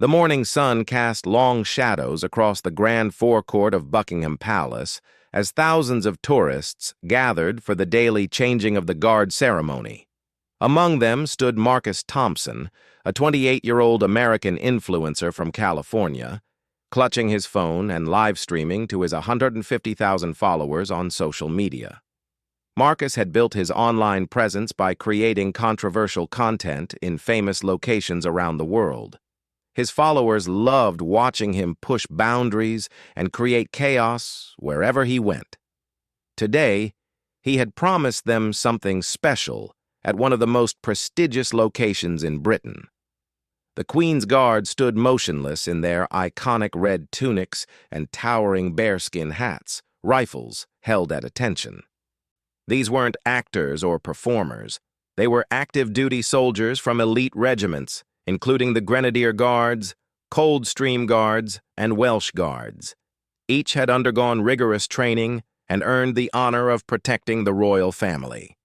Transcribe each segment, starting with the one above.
The morning sun cast long shadows across the grand forecourt of Buckingham Palace as thousands of tourists gathered for the daily changing of the guard ceremony. Among them stood Marcus Thompson, a 28-year-old American influencer from California, clutching his phone and live streaming to his 150,000 followers on social media. Marcus had built his online presence by creating controversial content in famous locations around the world. His followers loved watching him push boundaries and create chaos wherever he went. Today, he had promised them something special at one of the most prestigious locations in Britain. The Queen's Guard stood motionless in their iconic red tunics and towering bearskin hats, rifles held at attention. These weren't actors or performers. They were active-duty soldiers from elite regiments, including the Grenadier Guards, Coldstream Guards, and Welsh Guards. Each had undergone rigorous training and earned the honor of protecting the royal family.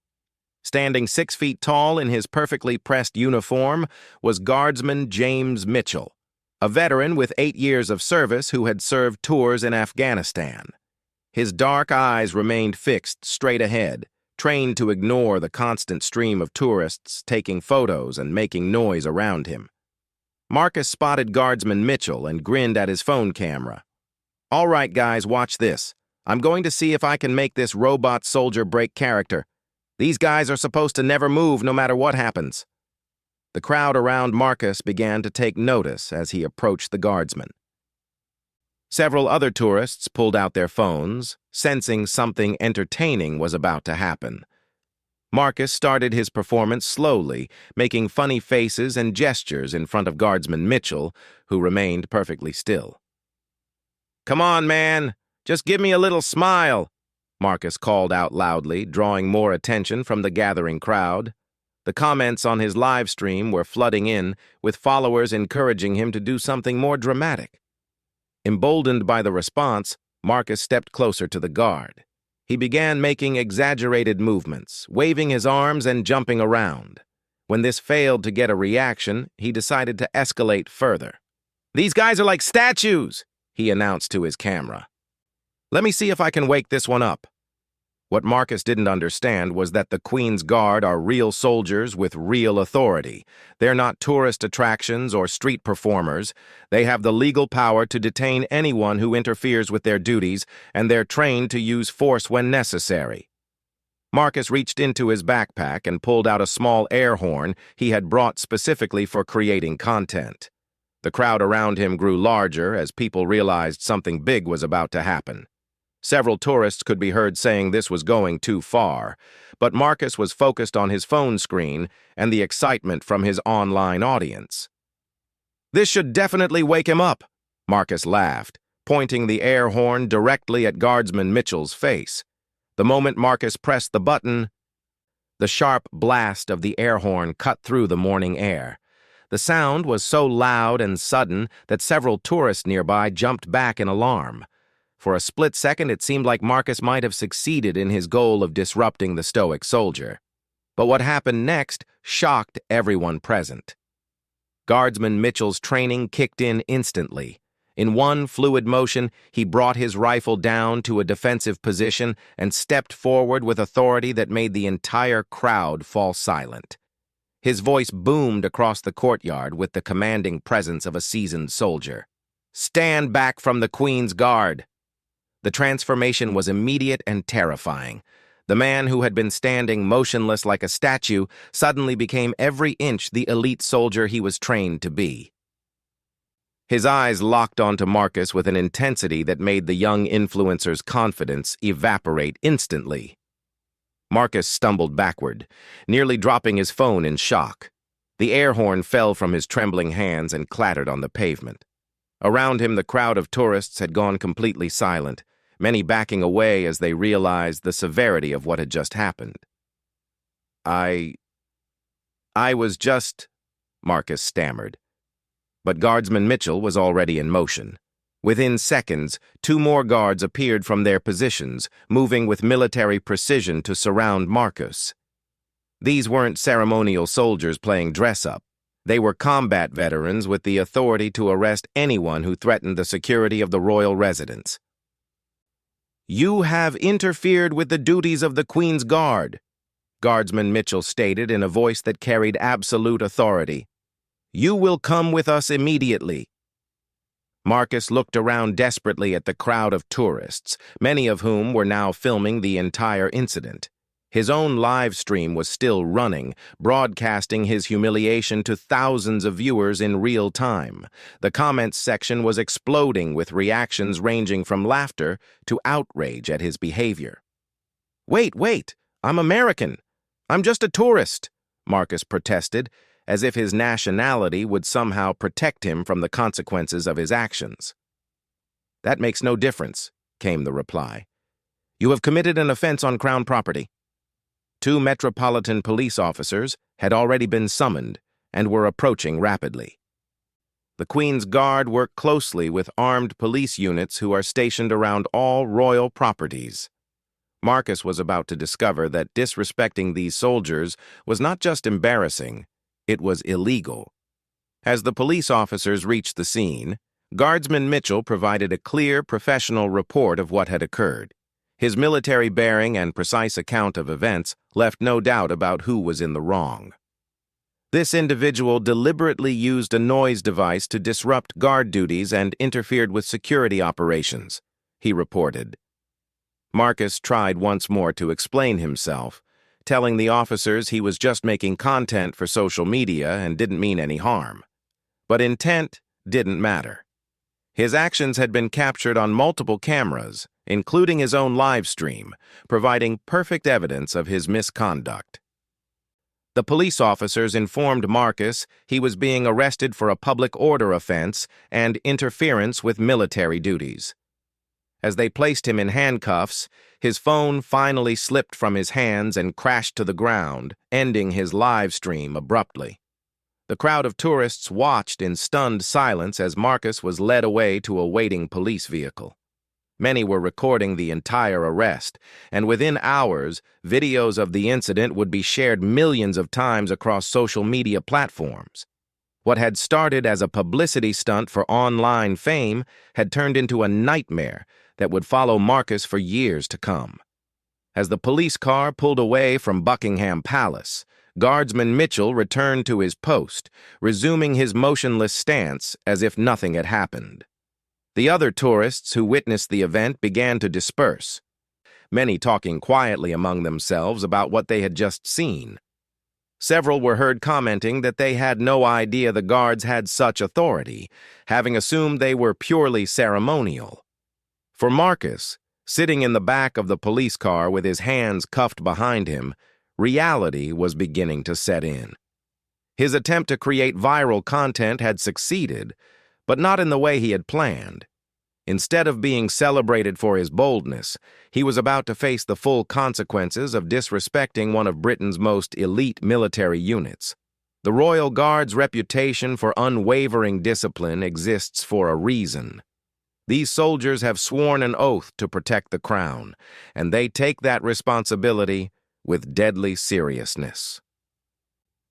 Standing 6 feet tall in his perfectly pressed uniform was Guardsman James Mitchell, a veteran with 8 years of service who had served tours in Afghanistan. His dark eyes remained fixed straight ahead, trained to ignore the constant stream of tourists taking photos and making noise around him. Marcus spotted Guardsman Mitchell and grinned at his phone camera. "All right, guys, watch this. I'm going to see if I can make this robot soldier break character. These guys are supposed to never move no matter what happens." The crowd around Marcus began to take notice as he approached the guardsman. Several other tourists pulled out their phones, sensing something entertaining was about to happen. Marcus started his performance slowly, making funny faces and gestures in front of Guardsman Mitchell, who remained perfectly still. "Come on, man, just give me a little smile," Marcus called out loudly, drawing more attention from the gathering crowd. The comments on his live stream were flooding in, with followers encouraging him to do something more dramatic. Emboldened by the response, Marcus stepped closer to the guard. He began making exaggerated movements, waving his arms and jumping around. When this failed to get a reaction, he decided to escalate further. "These guys are like statues," he announced to his camera. "Let me see if I can wake this one up." What Marcus didn't understand was that the Queen's Guard are real soldiers with real authority. They're not tourist attractions or street performers. They have the legal power to detain anyone who interferes with their duties, and they're trained to use force when necessary. Marcus reached into his backpack and pulled out a small air horn he had brought specifically for creating content. The crowd around him grew larger as people realized something big was about to happen. Several tourists could be heard saying this was going too far, but Marcus was focused on his phone screen and the excitement from his online audience. "This should definitely wake him up," Marcus laughed, pointing the air horn directly at Guardsman Mitchell's face. The moment Marcus pressed the button, the sharp blast of the air horn cut through the morning air. The sound was so loud and sudden that several tourists nearby jumped back in alarm. For a split second, it seemed like Marcus might have succeeded in his goal of disrupting the stoic soldier. But what happened next shocked everyone present. Guardsman Mitchell's training kicked in instantly. In one fluid motion, he brought his rifle down to a defensive position and stepped forward with authority that made the entire crowd fall silent. His voice boomed across the courtyard with the commanding presence of a seasoned soldier. "Stand back from the Queen's Guard." The transformation was immediate and terrifying. The man who had been standing motionless like a statue suddenly became every inch the elite soldier he was trained to be. His eyes locked onto Marcus with an intensity that made the young influencer's confidence evaporate instantly. Marcus stumbled backward, nearly dropping his phone in shock. The air horn fell from his trembling hands and clattered on the pavement. Around him, the crowd of tourists had gone completely silent, many backing away as they realized the severity of what had just happened. I was just," Marcus stammered. But Guardsman Mitchell was already in motion. Within seconds, 2 more guards appeared from their positions, moving with military precision to surround Marcus. These weren't ceremonial soldiers playing dress-up. They were combat veterans with the authority to arrest anyone who threatened the security of the royal residence. "You have interfered with the duties of the Queen's Guard," Guardsman Mitchell stated in a voice that carried absolute authority. "You will come with us immediately." Marcus looked around desperately at the crowd of tourists, many of whom were now filming the entire incident. His own live stream was still running, broadcasting his humiliation to thousands of viewers in real time. The comments section was exploding with reactions ranging from laughter to outrage at his behavior. Wait, I'm American. I'm just a tourist," Marcus protested, as if his nationality would somehow protect him from the consequences of his actions. "That makes no difference," came the reply. "You have committed an offense on Crown property." 2 Metropolitan Police officers had already been summoned and were approaching rapidly. The Queen's Guard work closely with armed police units who are stationed around all royal properties. Marcus was about to discover that disrespecting these soldiers was not just embarrassing, it was illegal. As the police officers reached the scene, Guardsman Mitchell provided a clear, professional report of what had occurred. His military bearing and precise account of events left no doubt about who was in the wrong. This individual deliberately used a noise device to disrupt guard duties and interfered with security operations, he reported. Marcus tried once more to explain himself, telling the officers he was just making content for social media and didn't mean any harm. But intent didn't matter. His actions had been captured on multiple cameras, including his own live stream, providing perfect evidence of his misconduct. The police officers informed Marcus he was being arrested for a public order offense and interference with military duties. As they placed him in handcuffs, his phone finally slipped from his hands and crashed to the ground, ending his live stream abruptly. The crowd of tourists watched in stunned silence as Marcus was led away to a waiting police vehicle. Many were recording the entire arrest, and within hours, videos of the incident would be shared millions of times across social media platforms. What had started as a publicity stunt for online fame had turned into a nightmare that would follow Marcus for years to come. As the police car pulled away from Buckingham Palace, Guardsman Mitchell returned to his post, resuming his motionless stance as if nothing had happened. The other tourists who witnessed the event began to disperse, many talking quietly among themselves about what they had just seen. Several were heard commenting that they had no idea the guards had such authority, having assumed they were purely ceremonial. For Marcus, sitting in the back of the police car with his hands cuffed behind him, reality was beginning to set in. His attempt to create viral content had succeeded, but not in the way he had planned. Instead of being celebrated for his boldness, he was about to face the full consequences of disrespecting one of Britain's most elite military units. The Royal Guard's reputation for unwavering discipline exists for a reason. These soldiers have sworn an oath to protect the crown, and they take that responsibility with deadly seriousness.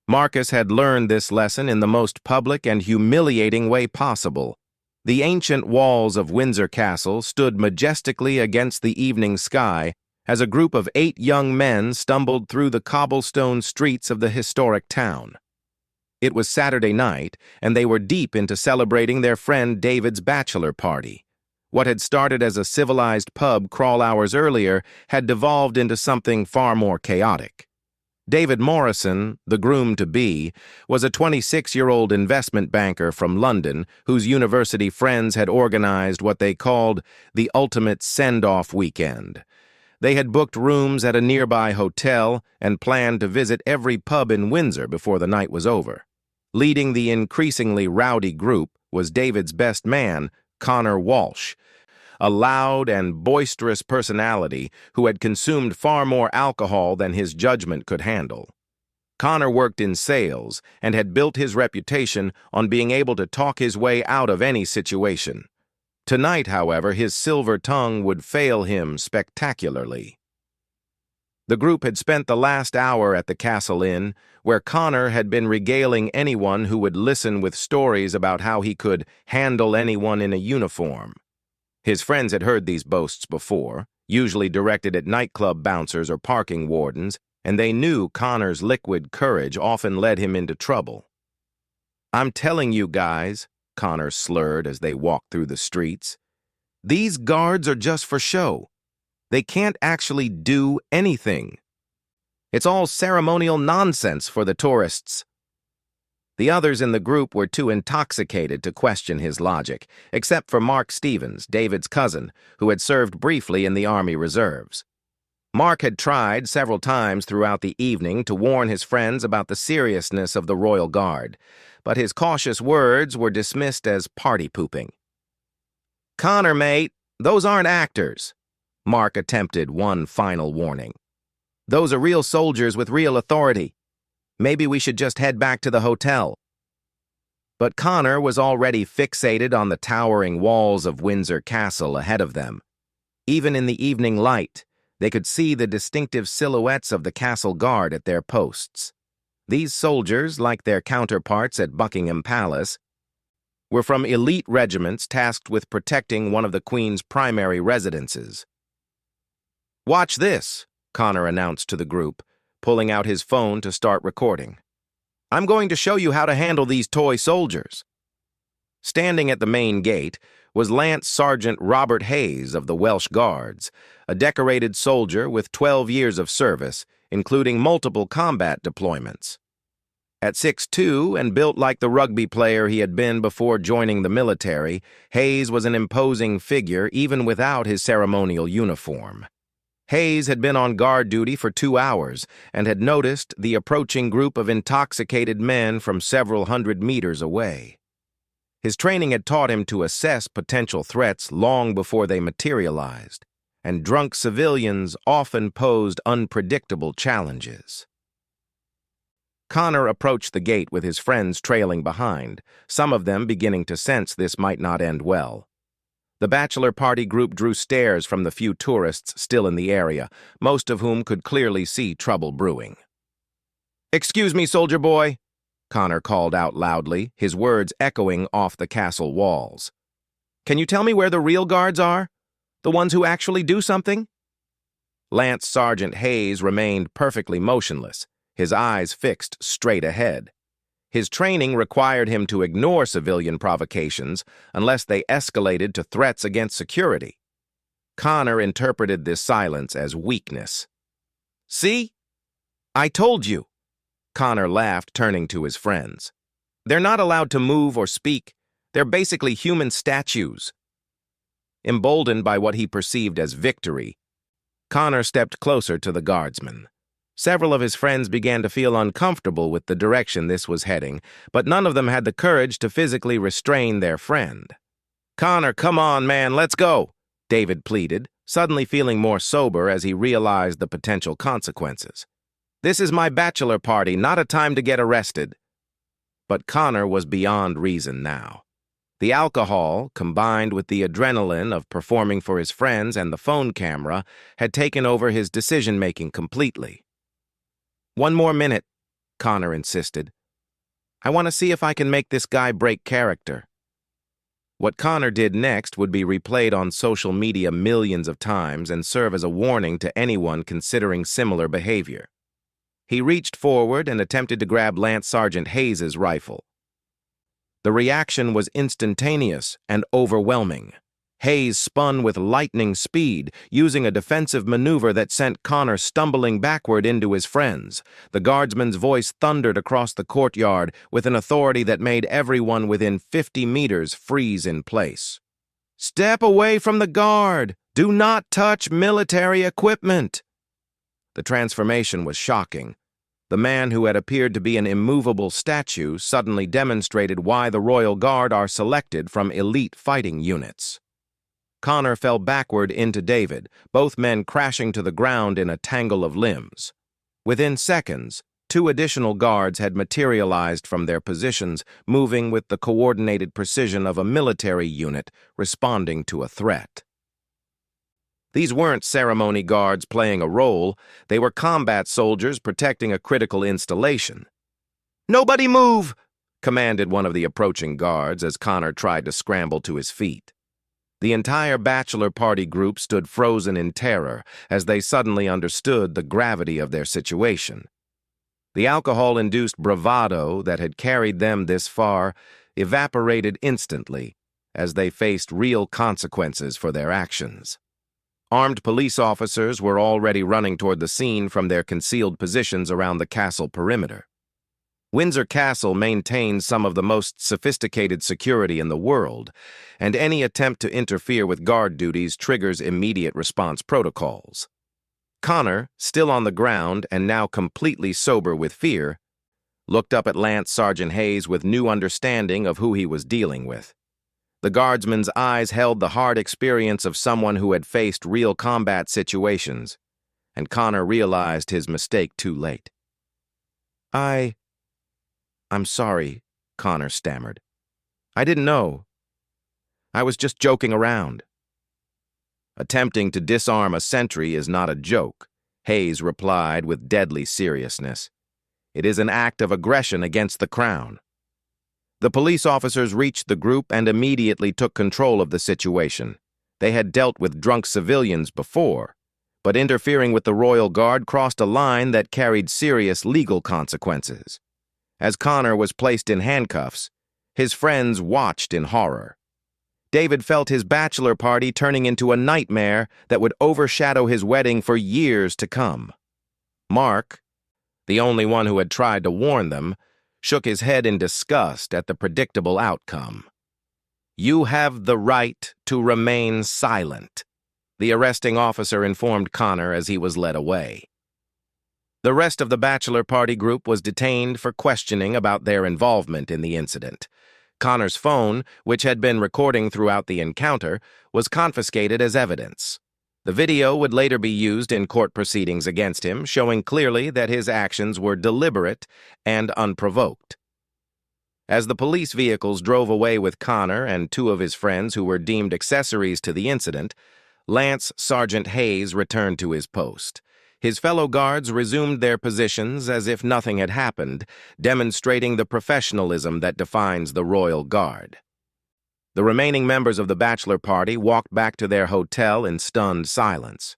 Marcus had learned this lesson in the most public and humiliating way possible. The ancient walls of Windsor Castle stood majestically against the evening sky as a group of 8 young men stumbled through the cobblestone streets of the historic town. It was Saturday night, and they were deep into celebrating their friend David's bachelor party. What had started as a civilized pub crawl hours earlier had devolved into something far more chaotic. David Morrison, the groom-to-be, was a 26-year-old investment banker from London whose university friends had organized what they called the ultimate send-off weekend. They had booked rooms at a nearby hotel and planned to visit every pub in Windsor before the night was over. Leading the increasingly rowdy group was David's best man, Connor Walsh, a loud and boisterous personality who had consumed far more alcohol than his judgment could handle. Connor worked in sales and had built his reputation on being able to talk his way out of any situation. Tonight, however, his silver tongue would fail him spectacularly. The group had spent the last hour at the Castle Inn, where Connor had been regaling anyone who would listen with stories about how he could handle anyone in a uniform. His friends had heard these boasts before, usually directed at nightclub bouncers or parking wardens, and they knew Connor's liquid courage often led him into trouble. "I'm telling you guys," Connor slurred as they walked through the streets, "these guards are just for show. They can't actually do anything. It's all ceremonial nonsense for the tourists." The others in the group were too intoxicated to question his logic, except for Mark Stevens, David's cousin, who had served briefly in the Army Reserves. Mark had tried several times throughout the evening to warn his friends about the seriousness of the Royal Guard, but his cautious words were dismissed as party pooping. "Connor, mate, those aren't actors." Mark attempted one final warning. "Those are real soldiers with real authority. Maybe we should just head back to the hotel." But Connor was already fixated on the towering walls of Windsor Castle ahead of them. Even in the evening light, they could see the distinctive silhouettes of the castle guard at their posts. These soldiers, like their counterparts at Buckingham Palace, were from elite regiments tasked with protecting one of the Queen's primary residences. "Watch this," Connor announced to the group, pulling out his phone to start recording. "I'm going to show you how to handle these toy soldiers." Standing at the main gate was Lance Sergeant Robert Hayes of the Welsh Guards, a decorated soldier with 12 years of service, including multiple combat deployments. At 6'2" and built like the rugby player he had been before joining the military, Hayes was an imposing figure even without his ceremonial uniform. Hayes had been on guard duty for 2 hours and had noticed the approaching group of intoxicated men from several hundred meters away. His training had taught him to assess potential threats long before they materialized, and drunk civilians often posed unpredictable challenges. Connor approached the gate with his friends trailing behind, some of them beginning to sense this might not end well. The bachelor party group drew stares from the few tourists still in the area, most of whom could clearly see trouble brewing. "Excuse me, soldier boy," Connor called out loudly, his words echoing off the castle walls. "Can you tell me where the real guards are? The ones who actually do something?" Lance Sergeant Hayes remained perfectly motionless, his eyes fixed straight ahead. His training required him to ignore civilian provocations unless they escalated to threats against security. Connor interpreted this silence as weakness. "See? I told you," Connor laughed, turning to his friends. "They're not allowed to move or speak. They're basically human statues." Emboldened by what he perceived as victory, Connor stepped closer to the guardsmen. Several of his friends began to feel uncomfortable with the direction this was heading, but none of them had the courage to physically restrain their friend. "Connor, come on, man, let's go," David pleaded, suddenly feeling more sober as he realized the potential consequences. "This is my bachelor party, not a time to get arrested." But Connor was beyond reason now. The alcohol, combined with the adrenaline of performing for his friends and the phone camera, had taken over his decision-making completely. "One more minute," Connor insisted. "I want to see if I can make this guy break character." What Connor did next would be replayed on social media millions of times and serve as a warning to anyone considering similar behavior. He reached forward and attempted to grab Lance Sergeant Hayes's rifle. The reaction was instantaneous and overwhelming. Hayes spun with lightning speed, using a defensive maneuver that sent Connor stumbling backward into his friends. The guardsman's voice thundered across the courtyard with an authority that made everyone within 50 meters freeze in place. "Step away from the guard! Do not touch military equipment!" The transformation was shocking. The man who had appeared to be an immovable statue suddenly demonstrated why the Royal Guard are selected from elite fighting units. Connor fell backward into David, both men crashing to the ground in a tangle of limbs. Within seconds, 2 additional guards had materialized from their positions, moving with the coordinated precision of a military unit responding to a threat. These weren't ceremony guards playing a role, they were combat soldiers protecting a critical installation. "Nobody move!" commanded one of the approaching guards as Connor tried to scramble to his feet. The entire bachelor party group stood frozen in terror as they suddenly understood the gravity of their situation. The alcohol-induced bravado that had carried them this far evaporated instantly as they faced real consequences for their actions. Armed police officers were already running toward the scene from their concealed positions around the castle perimeter. Windsor Castle maintains some of the most sophisticated security in the world, and any attempt to interfere with guard duties triggers immediate response protocols. Connor, still on the ground and now completely sober with fear, looked up at Lance Sergeant Hayes with new understanding of who he was dealing with. The guardsman's eyes held the hard experience of someone who had faced real combat situations, and Connor realized his mistake too late. I'm sorry," Connor stammered. "I didn't know. I was just joking around." "Attempting to disarm a sentry is not a joke," Hayes replied with deadly seriousness. "It is an act of aggression against the Crown." The police officers reached the group and immediately took control of the situation. They had dealt with drunk civilians before, but interfering with the Royal Guard crossed a line that carried serious legal consequences. As Connor was placed in handcuffs, his friends watched in horror. David felt his bachelor party turning into a nightmare that would overshadow his wedding for years to come. Mark, the only one who had tried to warn them, shook his head in disgust at the predictable outcome. "You have the right to remain silent," the arresting officer informed Connor as he was led away. The rest of the bachelor party group was detained for questioning about their involvement in the incident. Connor's phone, which had been recording throughout the encounter, was confiscated as evidence. The video would later be used in court proceedings against him, showing clearly that his actions were deliberate and unprovoked. As the police vehicles drove away with Connor and two of his friends who were deemed accessories to the incident, Lance Sergeant Hayes returned to his post. His fellow guards resumed their positions as if nothing had happened, demonstrating the professionalism that defines the Royal Guard. The remaining members of the bachelor party walked back to their hotel in stunned silence.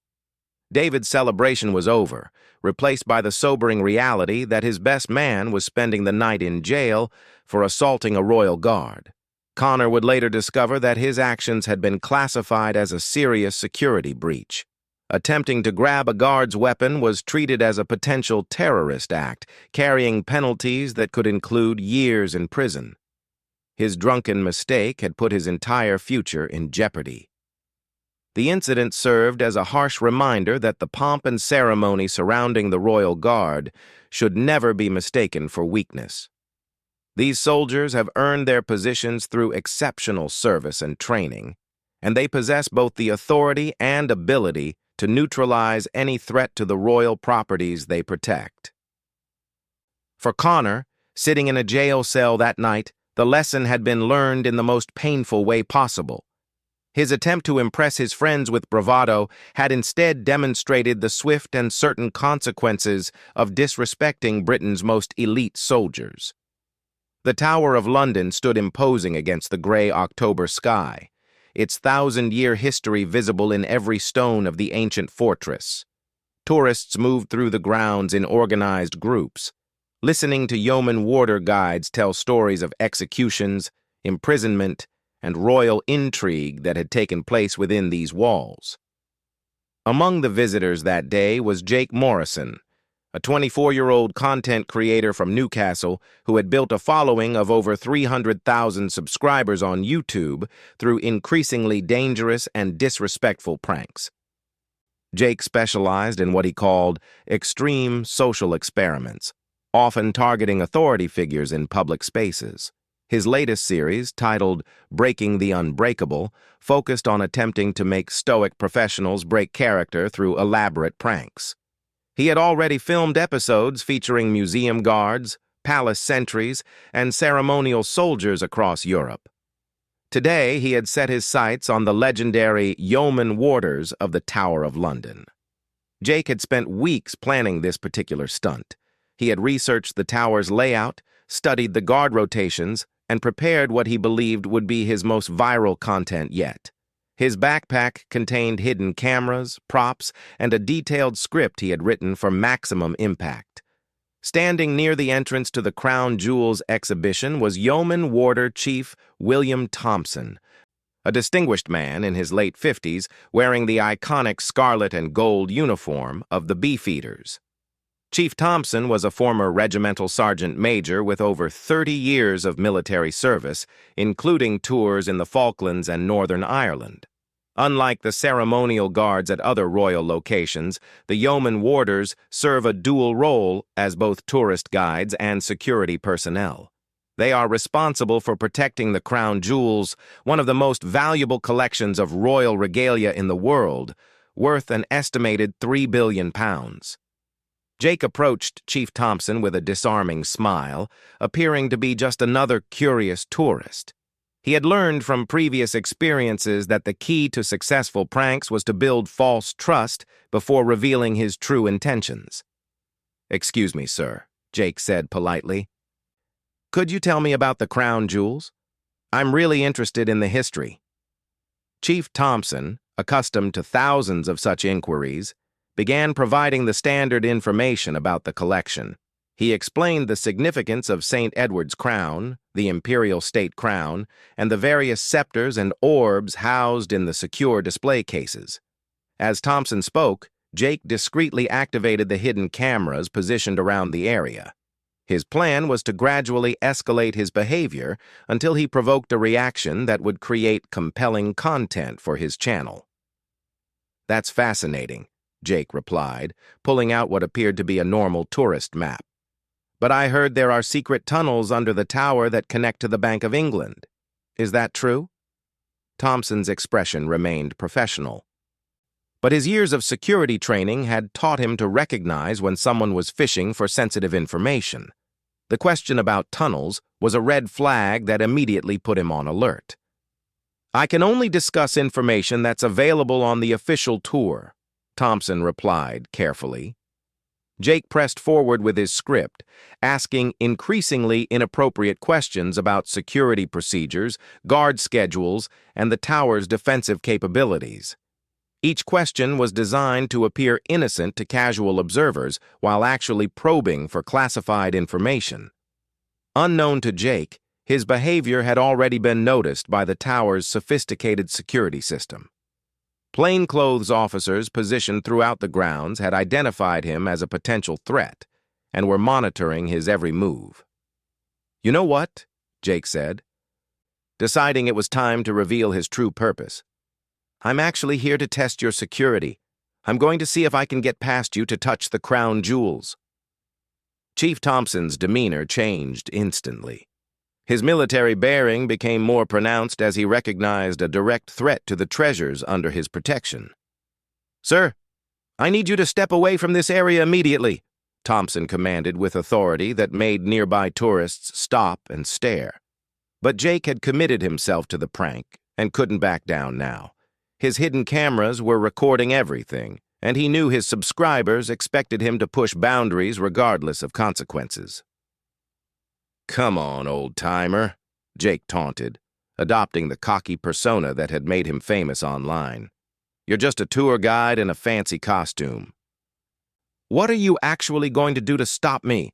David's celebration was over, replaced by the sobering reality that his best man was spending the night in jail for assaulting a Royal Guard. Connor would later discover that his actions had been classified as a serious security breach. Attempting to grab a guard's weapon was treated as a potential terrorist act, carrying penalties that could include years in prison. His drunken mistake had put his entire future in jeopardy. The incident served as a harsh reminder that the pomp and ceremony surrounding the Royal Guard should never be mistaken for weakness. These soldiers have earned their positions through exceptional service and training, and they possess both the authority and ability to neutralize any threat to the royal properties they protect. For Connor, sitting in a jail cell that night, the lesson had been learned in the most painful way possible. His attempt to impress his friends with bravado had instead demonstrated the swift and certain consequences of disrespecting Britain's most elite soldiers. The Tower of London stood imposing against the gray October sky, its thousand-year history visible in every stone of the ancient fortress. Tourists moved through the grounds in organized groups, listening to yeoman warder guides tell stories of executions, imprisonment, and royal intrigue that had taken place within these walls. Among the visitors that day was Jake Morrison, a 24-year-old content creator from Newcastle who had built a following of over 300,000 subscribers on YouTube through increasingly dangerous and disrespectful pranks. Jake specialized in what he called extreme social experiments, often targeting authority figures in public spaces. His latest series, titled Breaking the Unbreakable, focused on attempting to make stoic professionals break character through elaborate pranks. He had already filmed episodes featuring museum guards, palace sentries, and ceremonial soldiers across Europe. Today, he had set his sights on the legendary yeoman warders of the Tower of London. Jake had spent weeks planning this particular stunt. He had researched the tower's layout, studied the guard rotations, and prepared what he believed would be his most viral content yet. His backpack contained hidden cameras, props, and a detailed script he had written for maximum impact. Standing near the entrance to the Crown Jewels exhibition was Yeoman Warder Chief William Thompson, a distinguished man in his late 50s wearing the iconic scarlet and gold uniform of the Beefeaters. Chief Thompson was a former regimental sergeant major with over 30 years of military service, including tours in the Falklands and Northern Ireland. Unlike the ceremonial guards at other royal locations, the yeoman warders serve a dual role as both tourist guides and security personnel. They are responsible for protecting the crown jewels, one of the most valuable collections of royal regalia in the world, worth an estimated £3 billion. Jake approached Chief Thompson with a disarming smile, appearing to be just another curious tourist. He had learned from previous experiences that the key to successful pranks was to build false trust before revealing his true intentions. "Excuse me, sir," Jake said politely. "Could you tell me about the crown jewels? I'm really interested in the history." Chief Thompson, accustomed to thousands of such inquiries, began providing the standard information about the collection. He explained the significance of St. Edward's crown, the imperial state crown, and the various scepters and orbs housed in the secure display cases. As Thompson spoke, Jake discreetly activated the hidden cameras positioned around the area. His plan was to gradually escalate his behavior until he provoked a reaction that would create compelling content for his channel. "That's fascinating," Jake replied, pulling out what appeared to be a normal tourist map. "But I heard there are secret tunnels under the tower that connect to the Bank of England. Is that true?" Thompson's expression remained professional. But his years of security training had taught him to recognize when someone was fishing for sensitive information. The question about tunnels was a red flag that immediately put him on alert. "I can only discuss information that's available on the official tour," Thompson replied carefully. Jake pressed forward with his script, asking increasingly inappropriate questions about security procedures, guard schedules, and the tower's defensive capabilities. Each question was designed to appear innocent to casual observers while actually probing for classified information. Unknown to Jake, his behavior had already been noticed by the tower's sophisticated security system. Plainclothes officers positioned throughout the grounds had identified him as a potential threat and were monitoring his every move. "You know what?" Jake said, deciding it was time to reveal his true purpose. "I'm actually here to test your security. I'm going to see if I can get past you to touch the crown jewels." Chief Thompson's demeanor changed instantly. His military bearing became more pronounced as he recognized a direct threat to the treasures under his protection. "Sir, I need you to step away from this area immediately," Thompson commanded with authority that made nearby tourists stop and stare. But Jake had committed himself to the prank and couldn't back down now. His hidden cameras were recording everything, and he knew his subscribers expected him to push boundaries regardless of consequences. "Come on, old-timer," Jake taunted, adopting the cocky persona that had made him famous online. "You're just a tour guide in a fancy costume." "What are you actually going to do to stop me?"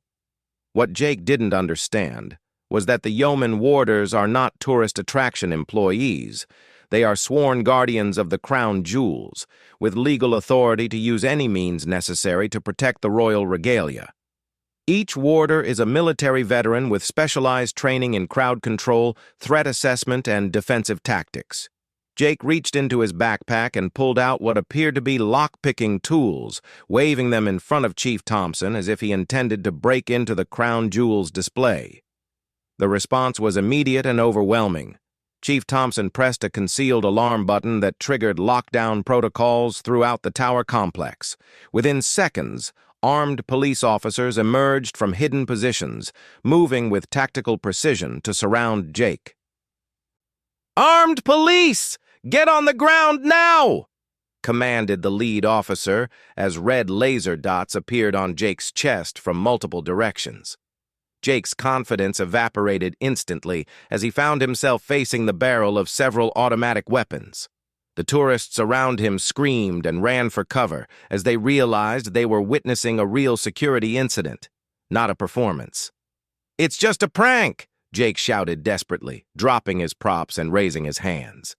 What Jake didn't understand was that the yeoman warders are not tourist attraction employees. They are sworn guardians of the crown jewels, with legal authority to use any means necessary to protect the royal regalia. Each warder is a military veteran with specialized training in crowd control, threat assessment, and defensive tactics. Jake reached into his backpack and pulled out what appeared to be lock-picking tools, waving them in front of Chief Thompson as if he intended to break into the crown jewels display. The response was immediate and overwhelming. Chief Thompson pressed a concealed alarm button that triggered lockdown protocols throughout the tower complex. Within seconds, armed police officers emerged from hidden positions, moving with tactical precision to surround Jake. "Armed police! Get on the ground now!" commanded the lead officer as red laser dots appeared on Jake's chest from multiple directions. Jake's confidence evaporated instantly as he found himself facing the barrel of several automatic weapons. The tourists around him screamed and ran for cover as they realized they were witnessing a real security incident, not a performance. "It's just a prank!" Jake shouted desperately, dropping his props and raising his hands.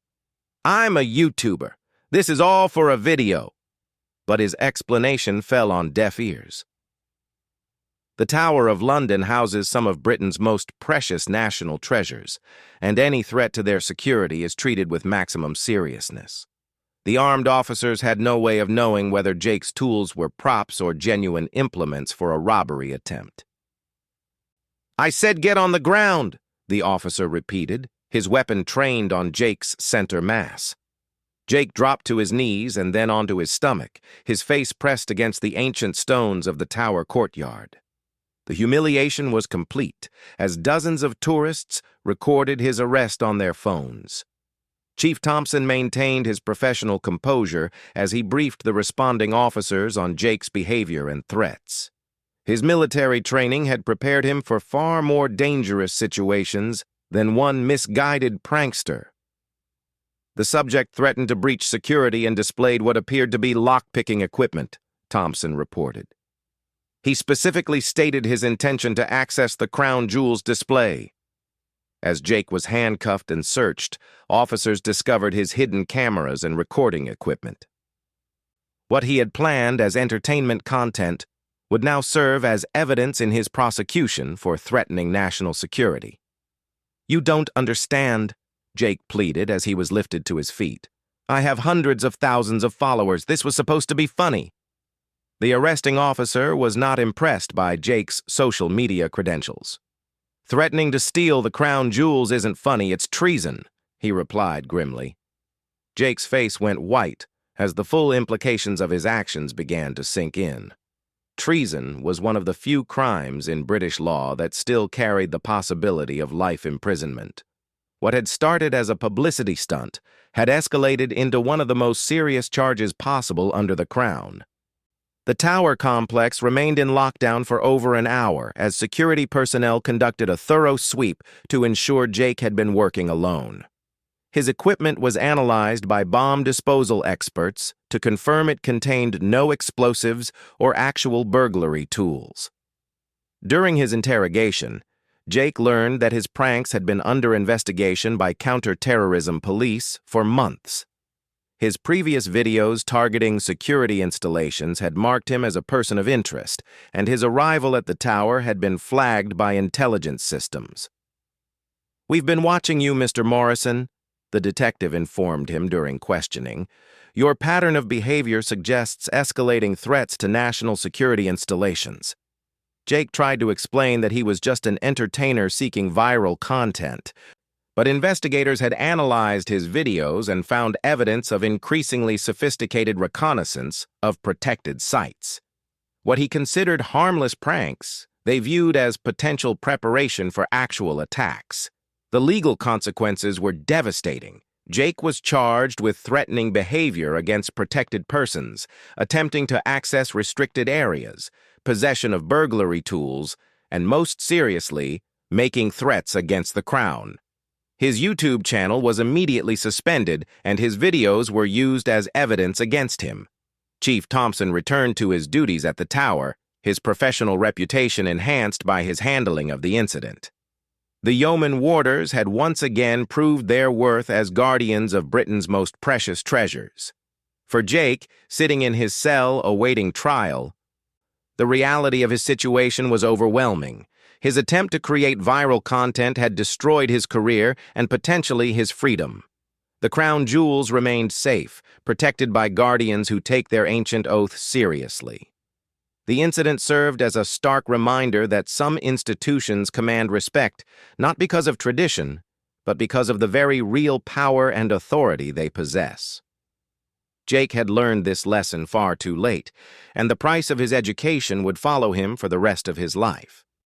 "I'm a YouTuber. This is all for a video." But his explanation fell on deaf ears. The Tower of London houses some of Britain's most precious national treasures, and any threat to their security is treated with maximum seriousness. The armed officers had no way of knowing whether Jake's tools were props or genuine implements for a robbery attempt. "I said get on the ground," the officer repeated, his weapon trained on Jake's center mass. Jake dropped to his knees and then onto his stomach, his face pressed against the ancient stones of the tower courtyard. The humiliation was complete, as dozens of tourists recorded his arrest on their phones. Chief Thompson maintained his professional composure as he briefed the responding officers on Jake's behavior and threats. His military training had prepared him for far more dangerous situations than one misguided prankster. The subject threatened to breach security and displayed what appeared to be lock-picking equipment, Thompson reported. He specifically stated his intention to access the crown jewels display. As Jake was handcuffed and searched, officers discovered his hidden cameras and recording equipment. What he had planned as entertainment content would now serve as evidence in his prosecution for threatening national security. "You don't understand," Jake pleaded as he was lifted to his feet. "I have hundreds of thousands of followers. This was supposed to be funny." The arresting officer was not impressed by Jake's social media credentials. "Threatening to steal the crown jewels isn't funny, it's treason," he replied grimly. Jake's face went white as the full implications of his actions began to sink in. Treason was one of the few crimes in British law that still carried the possibility of life imprisonment. What had started as a publicity stunt had escalated into one of the most serious charges possible under the Crown. The tower complex remained in lockdown for over an hour as security personnel conducted a thorough sweep to ensure Jake had been working alone. His equipment was analyzed by bomb disposal experts to confirm it contained no explosives or actual burglary tools. During his interrogation, Jake learned that his pranks had been under investigation by counter-terrorism police for months. His previous videos targeting security installations had marked him as a person of interest, and his arrival at the tower had been flagged by intelligence systems. "We've been watching you, Mr. Morrison," the detective informed him during questioning. "Your pattern of behavior suggests escalating threats to national security installations." Jake tried to explain that he was just an entertainer seeking viral content, but investigators had analyzed his videos and found evidence of increasingly sophisticated reconnaissance of protected sites. What he considered harmless pranks, they viewed as potential preparation for actual attacks. The legal consequences were devastating. Jake was charged with threatening behavior against protected persons, attempting to access restricted areas, possession of burglary tools, and most seriously, making threats against the Crown. His YouTube channel was immediately suspended, and his videos were used as evidence against him. Chief Thompson returned to his duties at the tower, his professional reputation enhanced by his handling of the incident. The yeoman warders had once again proved their worth as guardians of Britain's most precious treasures. For Jake, sitting in his cell awaiting trial, the reality of his situation was overwhelming. His attempt to create viral content had destroyed his career and potentially his freedom. The crown jewels remained safe, protected by guardians who take their ancient oath seriously. The incident served as a stark reminder that some institutions command respect, not because of tradition, but because of the very real power and authority they possess. Jake had learned this lesson far too late, and the price of his education would follow him for the rest of his life.